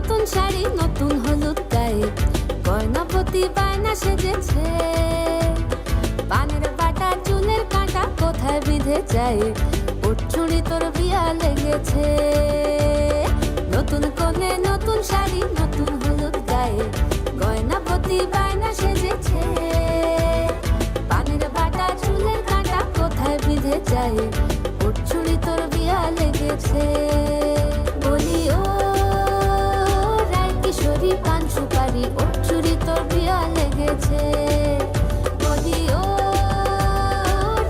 নতুন শাড়ি নতুন হলুদ গায়ে গয়নাপতি বায়না সেজেছে পানের বাটা চুলের কাঁটা কোথায় বিঁধে যায় ওর চুড়ি তোর বিয়া লেগেছে নতুন কোণে নতুন শাড়ি নতুন হলুদ গায়ে গয়নাপতি বায়না সেজেছে পানের বাটা চুলের কাঁটা কোথায় বিঁধে যায় ওর চুড়ি তোর বিয়া লেগেছে বলি ও রায় কিশোরী পান সুপারি ওর চুড়ি তোর বিয়া লেগেছে বলি ও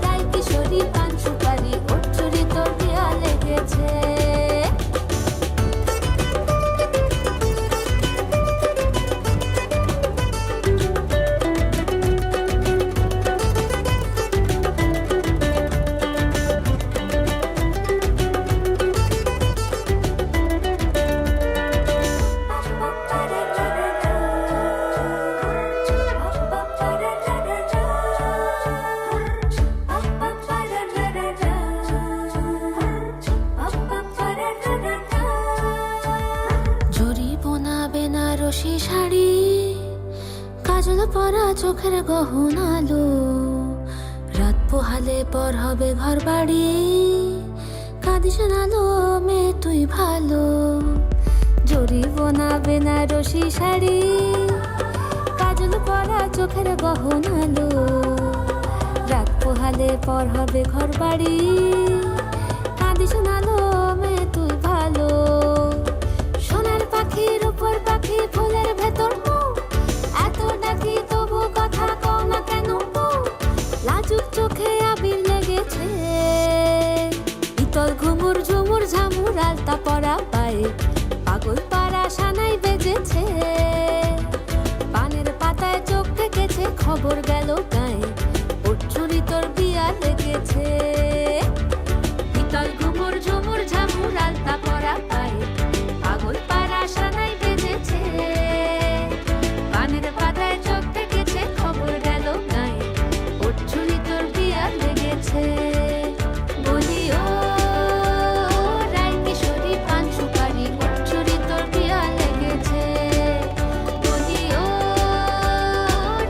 রায় কিশোরী পান সুপারি ওর চুড়ি তোর বিয়া লেগেছে বেনারসি শাড়ি কাজল পরা চোখের গহনালো রাত পোহালে পর হবে ঘর বাড়ি কাঁদিস নালো মেয়ে তুই ভালো জরি বোনা বেনারসি শাড়ি কাজল পরা চোখের গহনালো রাত পোহালে পর হবে ঘর বাড়ি কাঁদিস নালো মেয়ে তুই ভালো সোনার পাখির উপর পাখি ফুলের ভেতর এত ডাকি তবু কথা কও না কেন লাজুক চোখে আবির লেগেছে ইতল ঘুমুর ঝুমুর ঝামুর আলতা পরা পায়ে পাগল পাড়া সানাই বেজেছে পানের পাতায় চোখ থেকেছে খবর গেল গায়ে ওর চুরি তোর বিয়া লেগেছে ইতল ঘুমুর ঝুমুর ঝামুর আলতা পরা পায়ে পাগল পাড়া সানাই বেজেছে পানের পাতায় চোখ থেকেছে খবর গেল গায়ে ওর চুরি তোর বিয়া লেগেছে বলি ও রায় কিশোরী পান সুপারি ওর চুরি তোর বিয়া লেগেছে বলি ও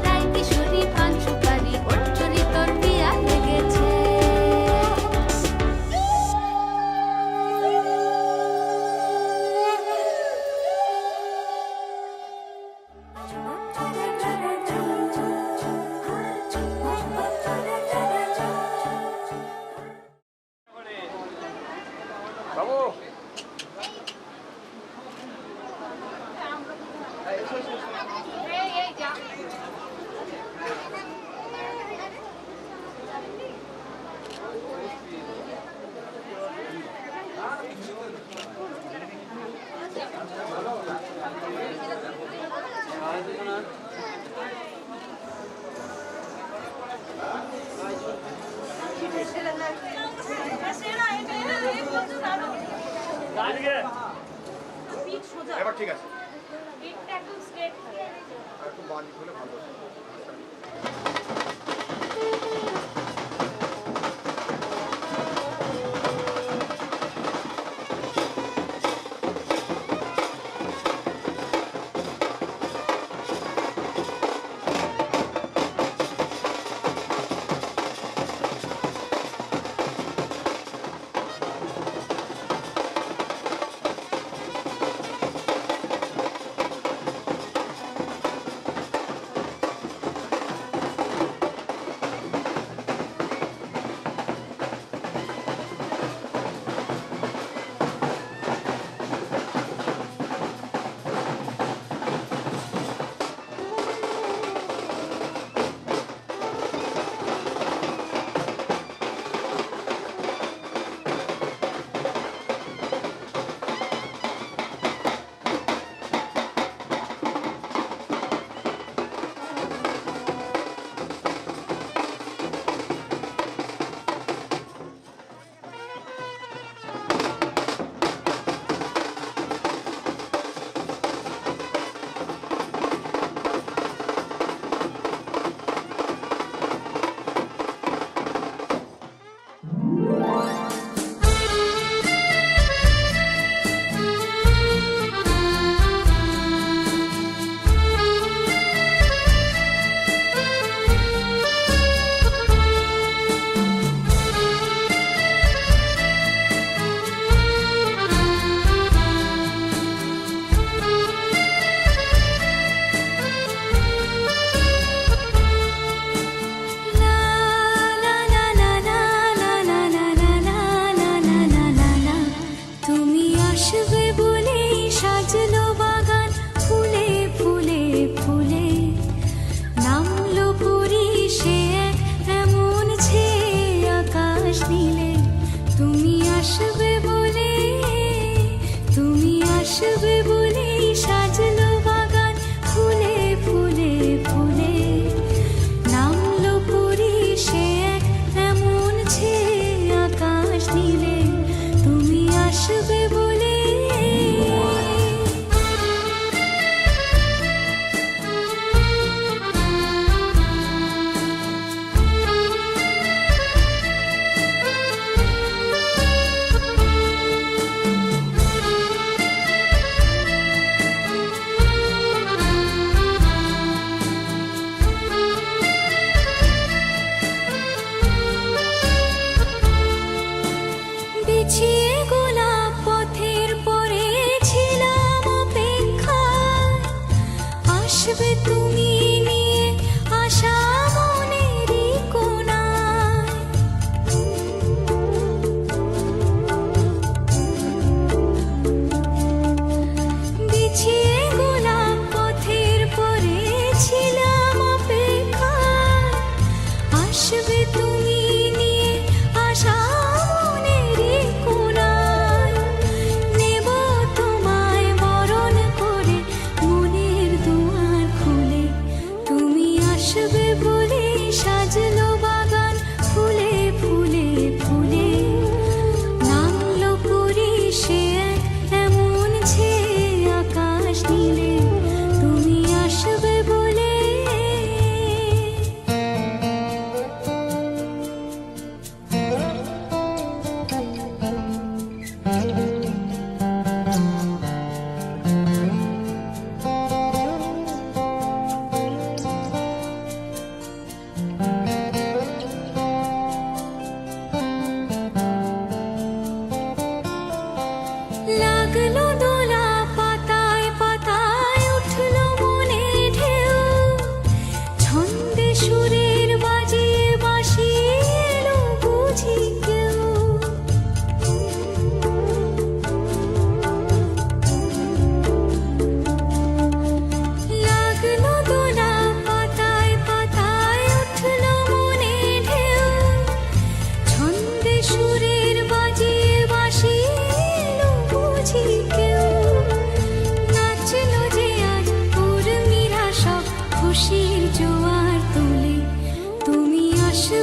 রায় কিশোরী পান সুপারি ওর চুরি তোর বিয়া লেগেছে বাবু এবার ঠিক আছে একদম স্ট্রেট একটু বাঁ দিক হলে ভালো হবে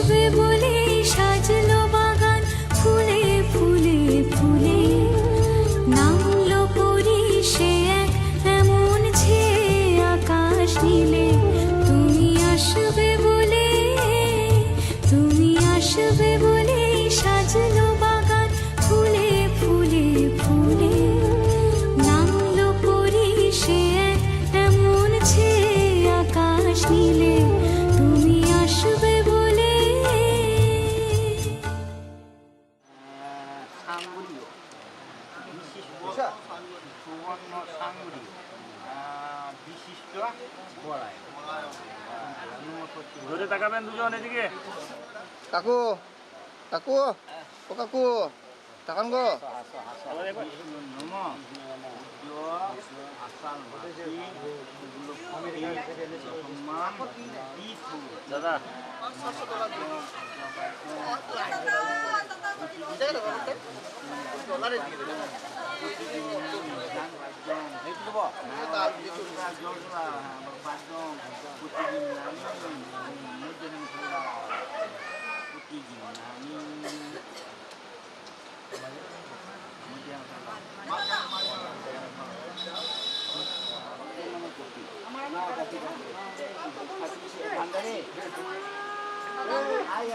আসবে বলে সাজলো বাগান ফুলে ফুলে ফুলে নামলো পরি সে এক এমন ছে আকাশ নীলে তুমি আসবে বলে সাজলো বাগান ফুলে ফুলে ফুলে নামলো পরি সে এক এমন ছে আকাশ নীলে তুমি আসবে বলে সাঙ্গুলীয় বিশিষ্ট সুবর্ণ সাঙ্গুলি বিশিষ্ট বড়াই ধরে তাকাবেন দুজন এদিকে। কাকু কাকু ও কাকু তাকান গো নম আসাল সম্মান দাদা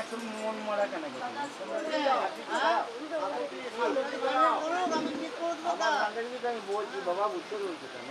এখন মন মরা কেন আমি বলছি বাবা বুঝতে বলছো কেন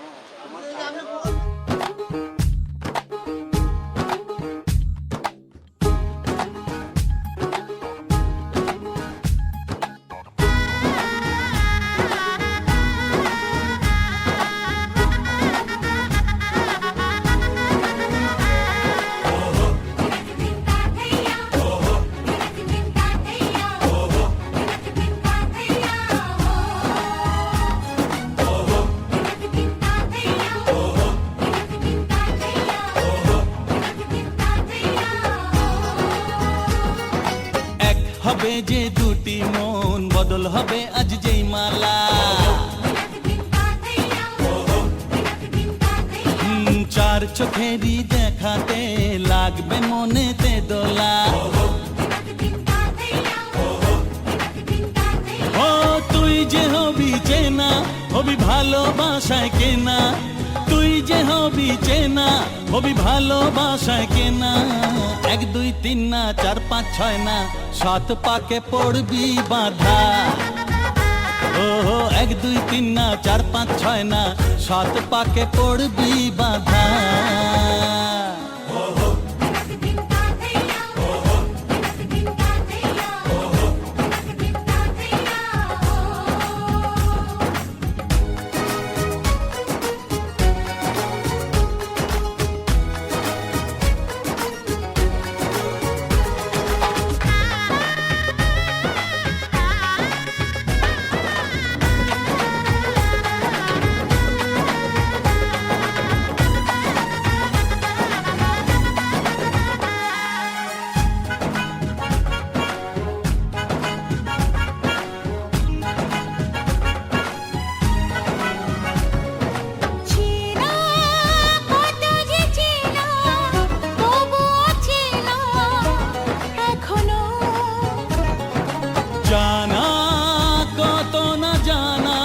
হবে যে দুটি মন বদল হবে আজ যেই মালা চার চোখেরই দেখাতে লাগবে মনেতে দোলা ও তুই যে হবি চেনা হবি ভালোবাসায় কেনা তুই যে হবি চেনা হবি ভালোবাসায় কেনা 1 2 3 না 4 5 6 না 7 পাকে পড়বি বাঁধা ও 1 2 3 না 4 5 6 না 7 পাকে পড়বি বাঁধা জানা কত না জানা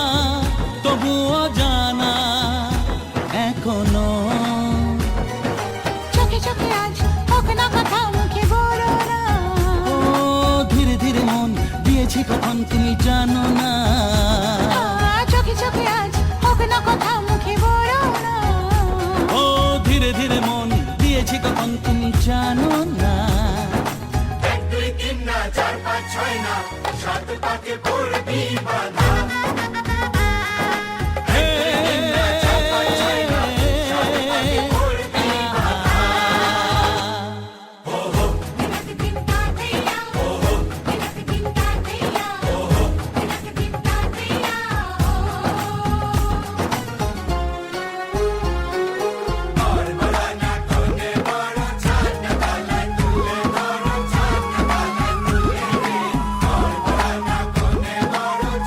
তবুও জানা এখনো চোখে চোখে আজ হোক না কথা মুখে বলো না ও ধীরে ধীরে মন দিয়েছি কখন তুমি জানো না চোখে চোখে আজ হোক না কথা মুখে বলো না ও ধীরে ধীরে মন দিয়েছি কখন তুমি জানো না 1 2 3 না 4 5 6 না 7 পাকে পড়বি বাঁধা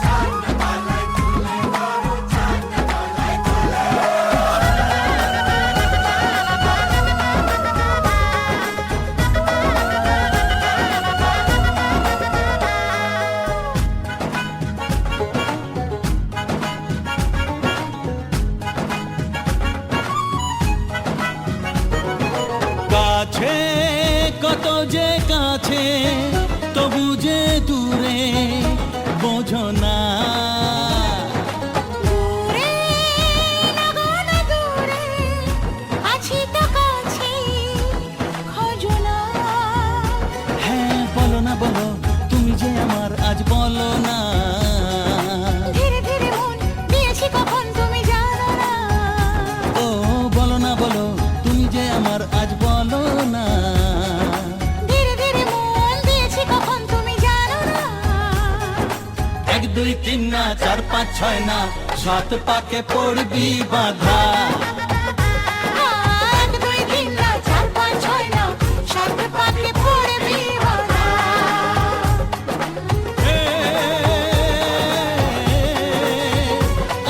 ছাদ যে কাছে তবু যে দূরে বোঝো না। দূরে লাগান দূরে আছি তো কাছে খোঁজো না। হ্যাঁ বলো না বলো তুমি যে আমার আজ বলো না। ধীরে ধীরে মন দিয়েছি কখন তুমি জানো না। ও বলো না বলো তুমি যে আমার আজ বলো না। ধীরে ধীরে মন দিয়েছি কখন তুমি জানো না। 1 2 3 না 4 5 6 না 7 পাকে পড়বি বাধা। 1 2 3 না 4 5 6 না 7 পাকে পড়বি বাধা। এ,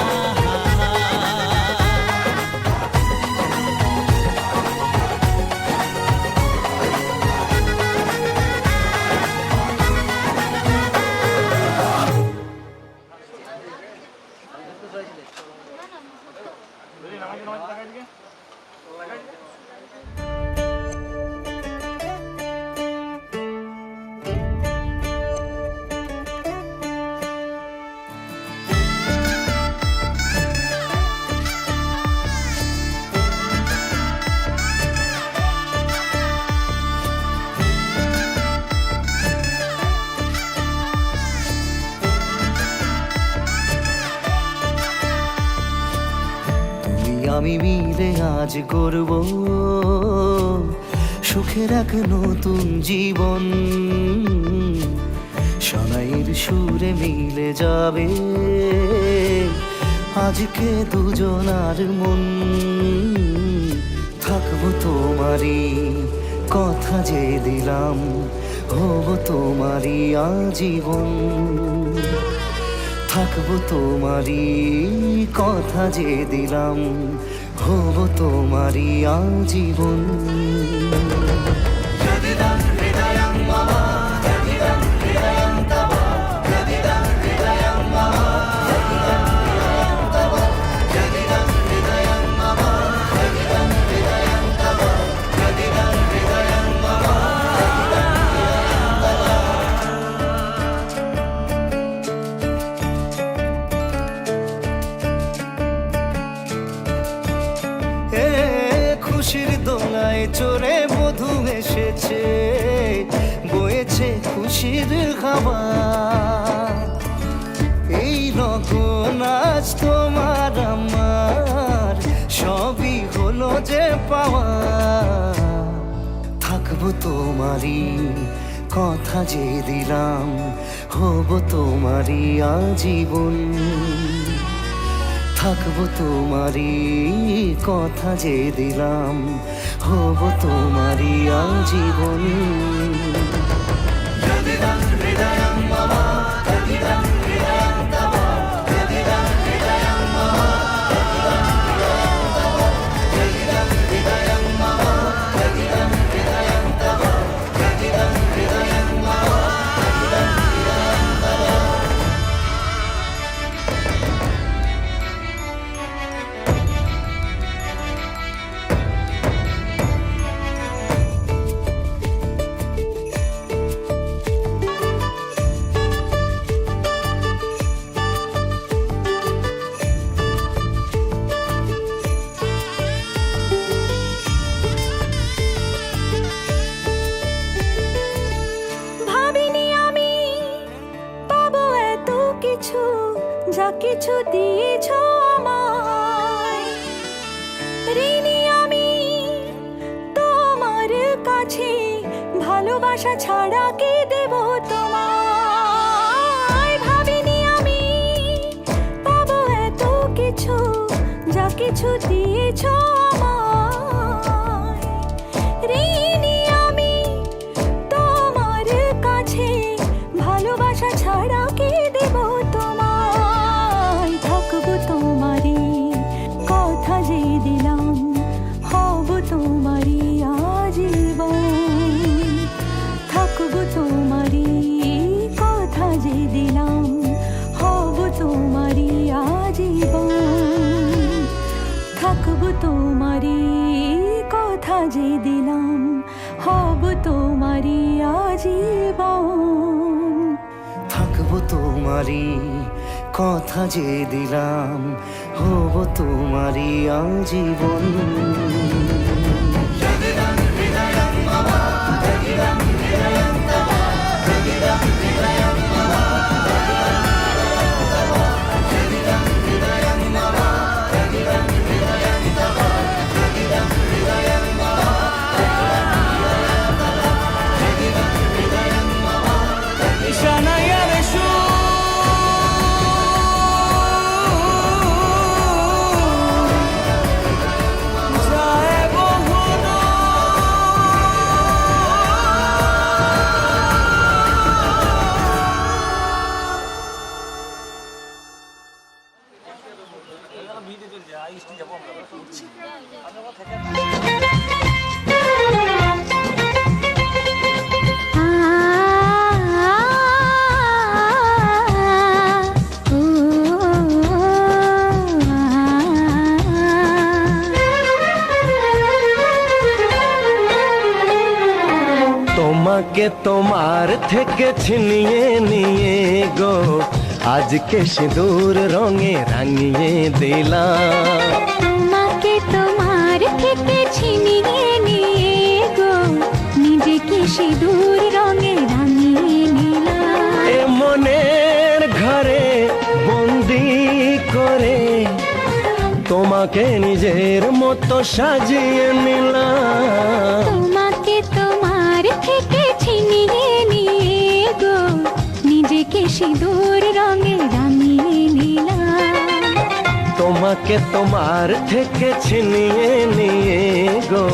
আহা। তুমি আমি মিলে আজ গড়ব সুখের এক নতুন জীবন। শোনাইয়ের সুরে মিলে যাবে আজকে দুজনার মন। থাকবো তোমারই কথা যে দিলাম হব তোমারই আজীবন। থাকবো তোমারই কথা যে দিলাম হব তোমারই আজীবন। এ খুশির দোলায় চড়ে মধু এসেছে বয়েছে খুশির হাওয়া। এই রকম আজ তোমার আমার সবই হলো যে পাওয়া। থাকবো তোমারই কথা যে দিলাম হব তোমারই আজীবন। থাকবো তোমারই কথা যে দিলাম হব তোমারই আজীবন। ভাবিনি আমি পাবো এত কিছু যা কিছু দিয়েছ আমায়। ঋণী আমি তোমার কাছে ভালোবাসা ছাড়া কি দেব তোমায়। ভাবিনি আমি পাবো এত কিছু যা কিছু দিয়েছ আমায়। ঋণী আমি তোমার কাছে ভালোবাসা ছাড়া কি দেব তোমায়। থাকবো তোমারই কথা যে দিলাম হব তোমারই আজীবন। থাকবো তোমারই কথা যে দিলাম হব তোমারই আজীবন। থাকবো তোমারই কথা যে দিলাম হব তোমারই আজীবন। থাকবো তোমারই কথা যে দিলাম হব তোমারই আজীবন। তোমাকে তোমার থেকে ছিনিয়ে নিয়ে গো আজকে সিঁদুর রঙে রাঙিয়ে দিলাম। তোমাকে তোমার থেকে ছিনিয়ে নিয়ে গো নিজেকে সিঁদুর রঙে রাঙিয়ে নিলাম। এ মনের ঘরে বন্দি করে তোমাকে নিজের মতো সাজিয়ে নিলাম। তোমাকে তোমার থেকে ছিনিয়ে নিয়ে গো নিজেকে সিঁদুর রঙে রাঙিয়ে নিলাম। তোমাকে তোমার থেকে ছিনিয়ে নিয়ে গো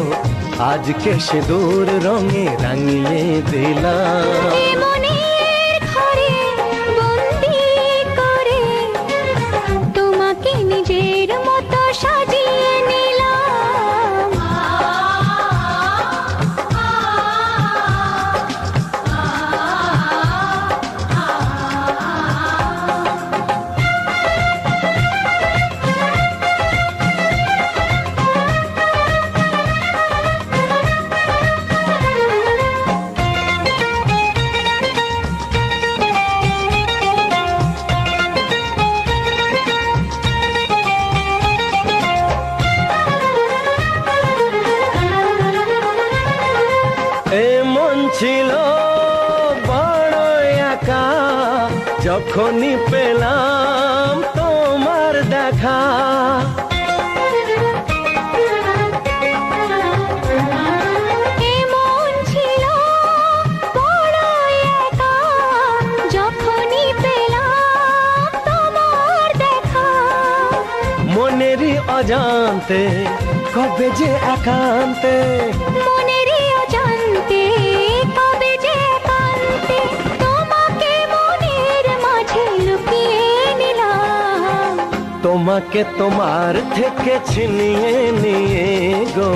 আজকে সিঁদুর রঙে রাঙিয়ে দিলাম। এ মনের ঘরে বন্দি করে তোমাকে নিজের মতো সাজিয়ে নিলাম। ছিল বড় একা যখনই পেলাম তোমার দেখা। এমন ছিল বড় একা যখনই পেলাম তোমার দেখা। মনেরই অজান্তে কবে যে একান্তে, মনেরই অজান্তে কবে যে একান্তে তোমাকে মনের মাঝে লুকিয়ে নিলাম। তোমাকে তোমার থেকে ছিনিয়ে নিয়ে গো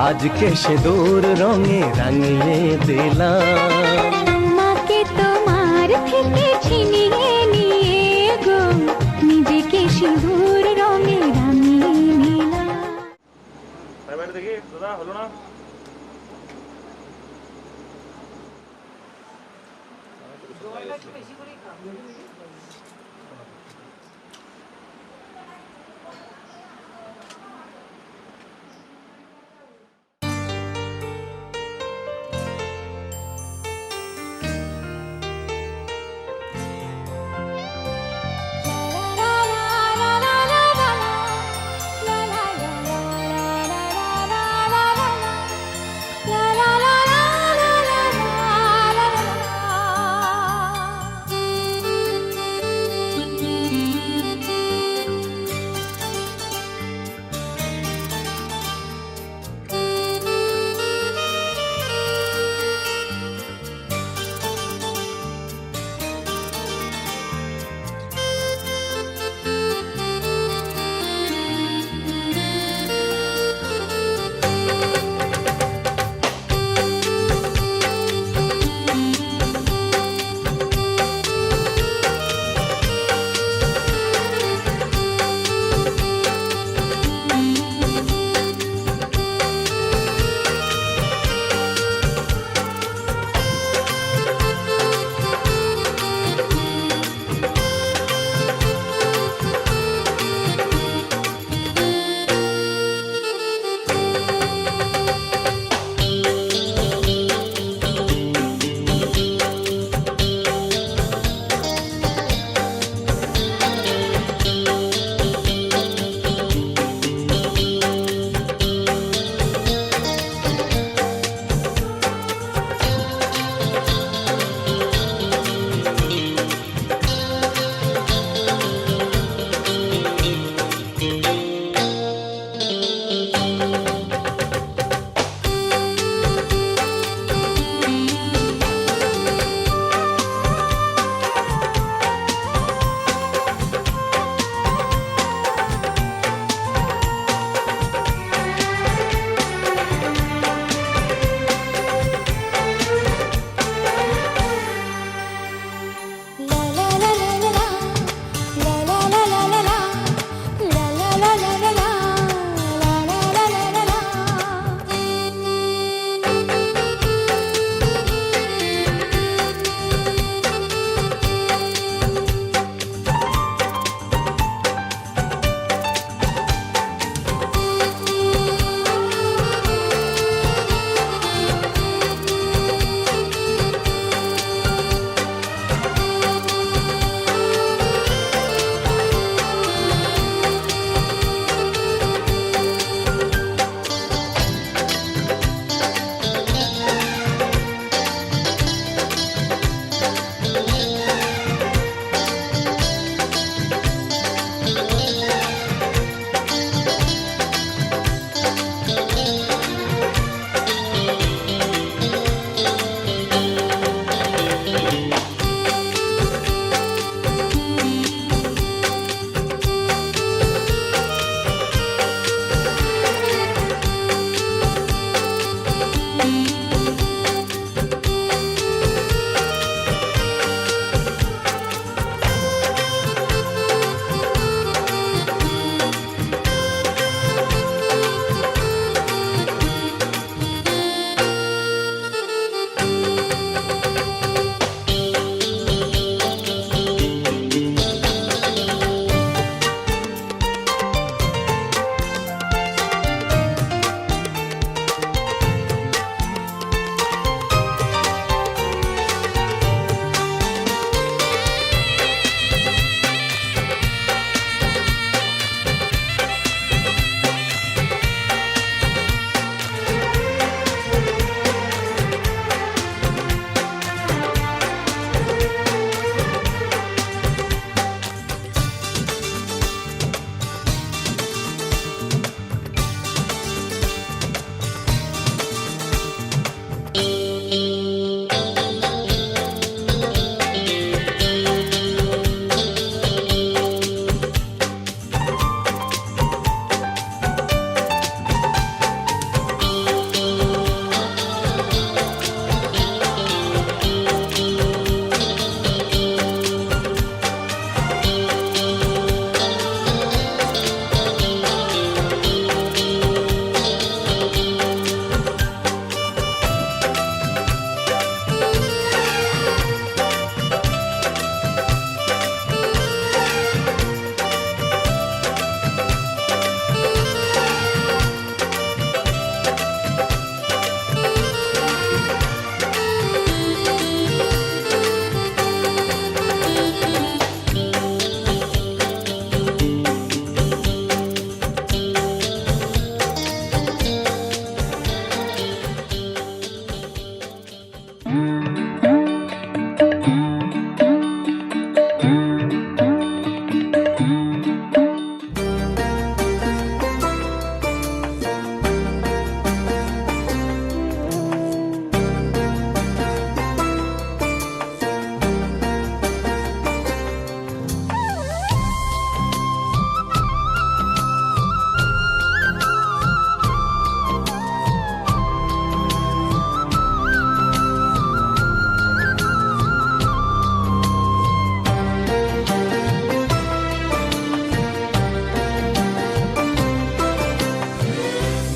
আজকে সিঁদুর রঙে রাঙিয়ে দিলাম। তোমাকে তোমার থেকে ছিনিয়ে নিয়ে গো নিজেকে সিঁদুর রঙে রাঙিয়ে নিলাম। বাইরে দেখি দাদা হলো না।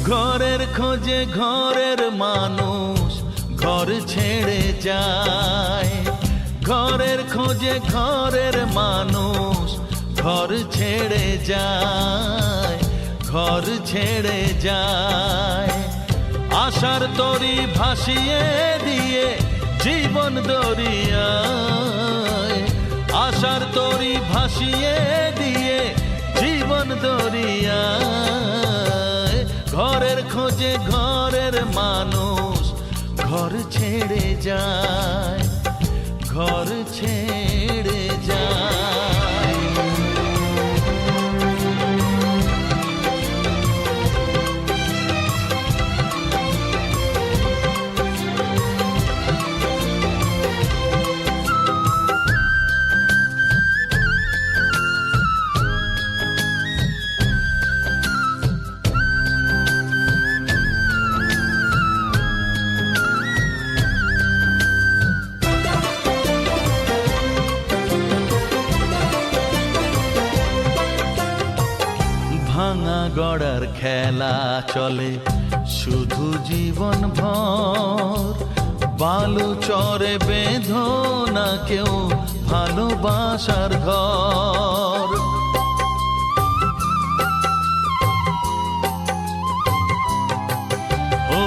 ঘরের খোঁজে ঘরের মানুষ ঘর ছেড়ে যায়, ঘরের খোঁজে ঘরের মানুষ ঘর ছেড়ে যায়, ঘর ছেড়ে যায়। আশার তরি ভাসিয়ে দিয়ে জীবন দরিয়ায়, আশার তরি ভাসিয়ে দিয়ে জীবন দরিয়ায়। ঘরের খোঁজে ঘরের মানুষ ঘর ছেড়ে যায়, ঘর ছেড়ে যায়। ভাঙা গড়ার খেলা চলে শুধু জীবন ভর, বালু চরে বেঁধো না কেউ ভালোবাসার ঘর। ও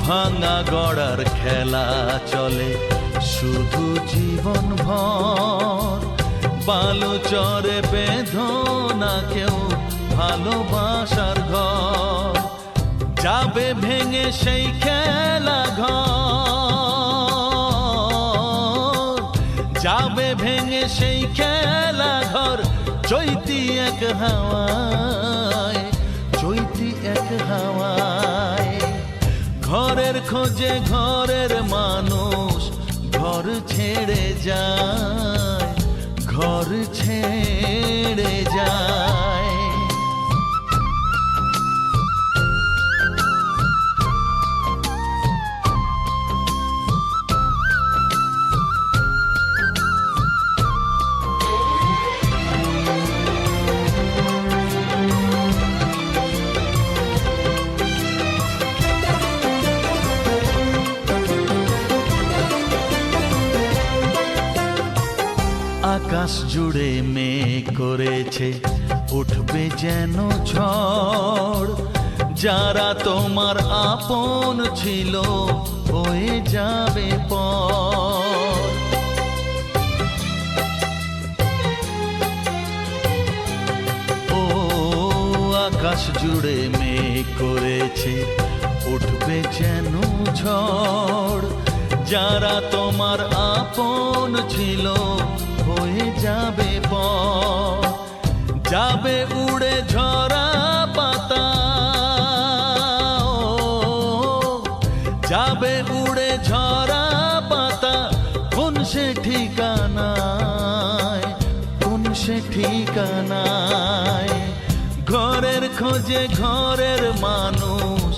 ভাঙা গড়ার খেলা চলে শুধু জীবন ভর, বালু চরে বেঁধো না কেউ ভালোবাসার ঘর। যাবে ভেঙে সেই খেলা ঘর, যাবে ভেঙে সেই খেলা ঘর। চৈতি এক হাওয়ায়, চৈতি এক হাওয়ায়। ঘরের খোঁজে ঘরের মানুষ ঘর ছেড়ে যায়, ঘর ছেড়ে যায়। আকাশ জুড়ে মেঘ করেছে উঠবে যেন ঝড়, যারা তোমার আপন ছিল হয়ে যাবে পর। ও আকাশ জুড়ে মেঘ করেছে উঠবে যেন ঝড়, যারা তোমার আপন ছিল হয়ে যাবে পর। যাবে উড়ে ঝরা পাতা, যাবে উড়ে ঝরা পাতা। কোন সে ঠিকানায়, কোন সে ঠিকানায়। ঘরের খোঁজে ঘরের মানুষ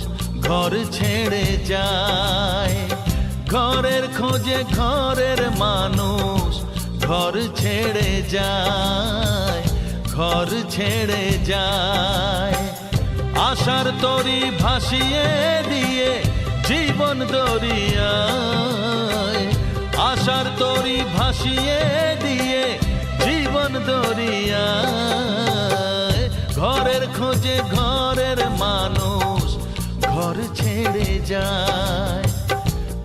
ঘর ছেড়ে যায়, ঘরের খোঁজে ঘরের মানুষ ঘর ছেড়ে যায়, ঘর ছেড়ে যায়। আশার তরি ভাসিয়ে দিয়ে জীবন দরিয়ায়, আশার তরি ভাসিয়ে দিয়ে জীবন দরিয়ায়। ঘরের খোঁজে ঘরের মানুষ ঘর ছেড়ে যায়,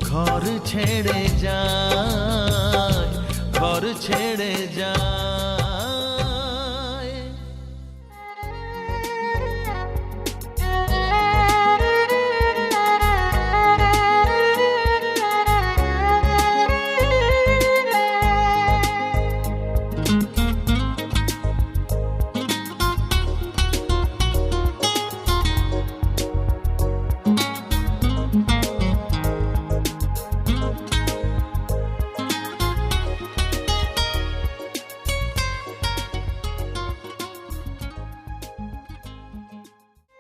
ঘর ছেড়ে যায়, ঘর ছেড়ে যায়।